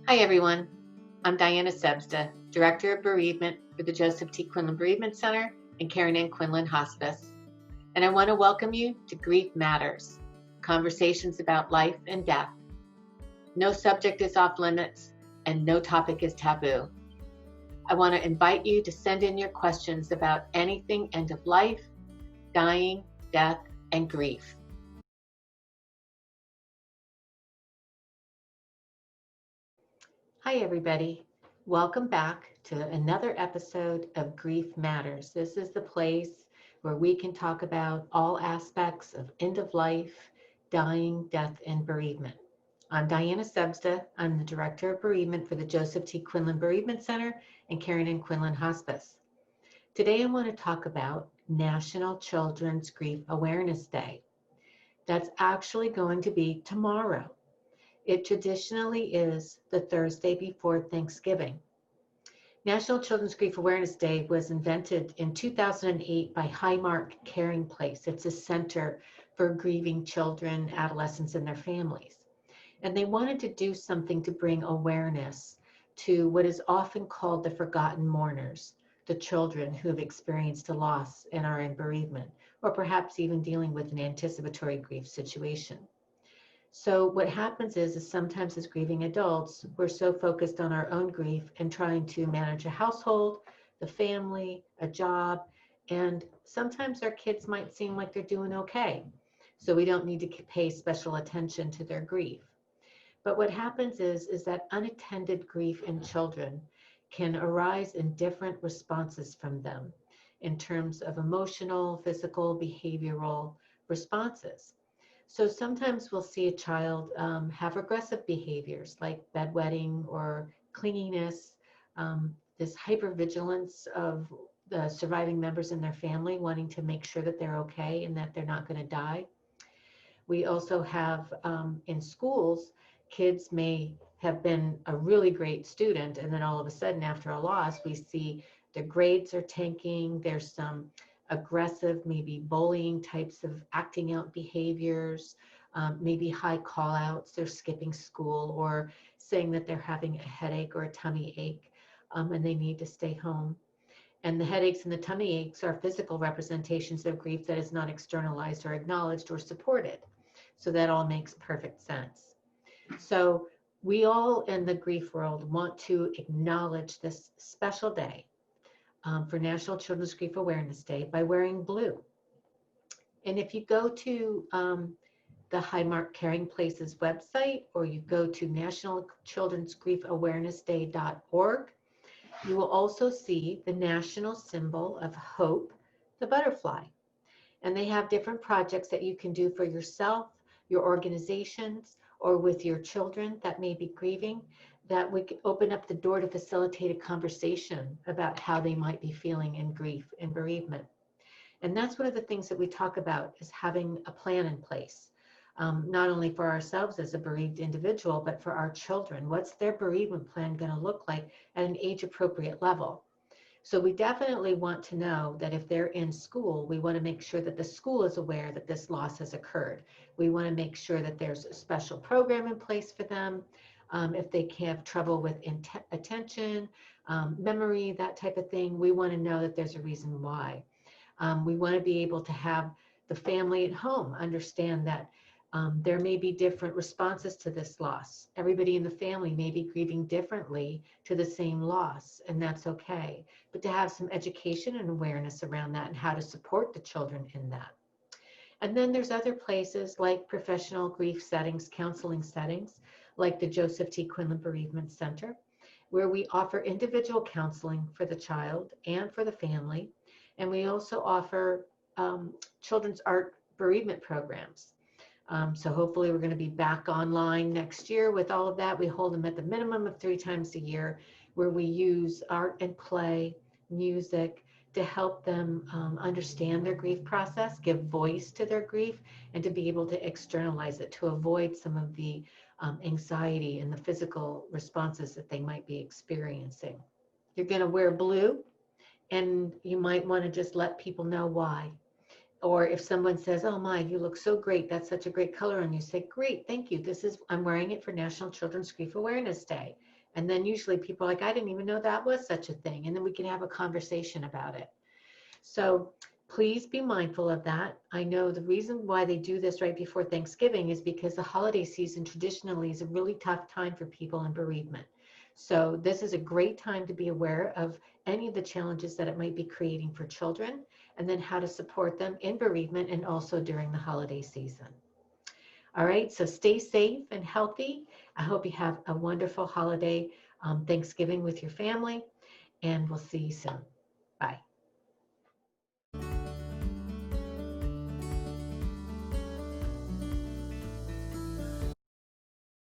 Hi, everyone. I'm Diana Sebsta, Director of Bereavement for the Joseph T. Quinlan Bereavement Center and Karen Ann Quinlan Hospice. And I want to welcome you to Grief Matters, conversations about life and death. No subject is off limits and no topic is taboo. I want to invite you to send in your questions about anything end of life, dying, death, and grief. Hi, everybody. Welcome back to another episode of Grief Matters. This is the place where we can talk about all aspects of end of life, dying, death, and bereavement. I'm Diana Sebsta. I'm the Director of Bereavement for the Joseph T. Quinlan Bereavement Center and Karen Ann Quinlan Hospice. Today I want to talk about National Children's Grief Awareness Day. That's actually going to be tomorrow. It traditionally is the Thursday before Thanksgiving. National Children's Grief Awareness Day was invented in 2008 by Highmark Caring Place. It's a center for grieving children, adolescents, and their families. And they wanted to do something to bring awareness to what is often called the forgotten mourners, the children who have experienced a loss and are in bereavement, or perhaps even dealing with an anticipatory grief situation. So what happens is sometimes as grieving adults, we're so focused on our own grief and trying to manage a household, the family, a job, and sometimes our kids might seem like they're doing okay. So we don't need to pay special attention to their grief. But what happens is that unattended grief in children can arise in different responses from them in terms of emotional, physical, behavioral responses. So sometimes we'll see a child have aggressive behaviors like bedwetting or clinginess, this hypervigilance of the surviving members in their family wanting to make sure that they're okay and that they're not going to die. We also have in schools, kids may have been a really great student, and then all of a sudden after a loss, we see their grades are tanking, there's some aggressive, maybe bullying types of acting out behaviors, maybe high call outs, they're skipping school or saying that they're having a headache or a tummy ache and they need to stay home. And the headaches and the tummy aches are physical representations of grief that is not externalized or acknowledged or supported. So that all makes perfect sense. So we all in the grief world want to acknowledge this special day for National Children's Grief Awareness Day by wearing blue. And if you go to the Highmark Caring Places website, or you go to nationalchildrensgriefawarenessday.org, you will also see the national symbol of hope, the butterfly. And they have different projects that you can do for yourself, your organizations, or with your children that may be grieving, that would open up the door to facilitate a conversation about how they might be feeling in grief and bereavement. And that's one of the things that we talk about, is having a plan in place, not only for ourselves as a bereaved individual, but for our children. What's their bereavement plan going to look like at an age appropriate level? So we definitely want to know that if they're in school, we want to make sure that the school is aware that this loss has occurred. We want to make sure that there's a special program in place for them. If they have trouble with attention, memory, that type of thing, we want to know that there's a reason why. We want to be able to have the family at home understand that there may be different responses to this loss. Everybody in the family may be grieving differently to the same loss, and that's okay. But to have some education and awareness around that and how to support the children in that. And then there's other places like professional grief settings, counseling settings, like the Joseph T. Quinlan Bereavement Center, where we offer individual counseling for the child and for the family. And we also offer children's art bereavement programs. So hopefully we're going to be back online next year with all of that. We hold them at the minimum of 3 times a year, where we use art and play, music, to help them understand their grief process, give voice to their grief, and to be able to externalize it, to avoid some of the anxiety and the physical responses that they might be experiencing. You're going to wear blue, and you might want to just let people know why. Or if someone says, "Oh my, you look so great, that's such a great color," and you say, "Great, thank you. I'm wearing it for National Children's Grief Awareness Day." And then usually people are like, I didn't even know that was such a thing. And then we can have a conversation about it. So please be mindful of that. I know the reason why they do this right before Thanksgiving is because the holiday season traditionally is a really tough time for people in bereavement. So this is a great time to be aware of any of the challenges that it might be creating for children, and then how to support them in bereavement and also during the holiday season. All right, so stay safe and healthy. I hope you have a wonderful holiday Thanksgiving with your family, and we'll see you soon. Bye.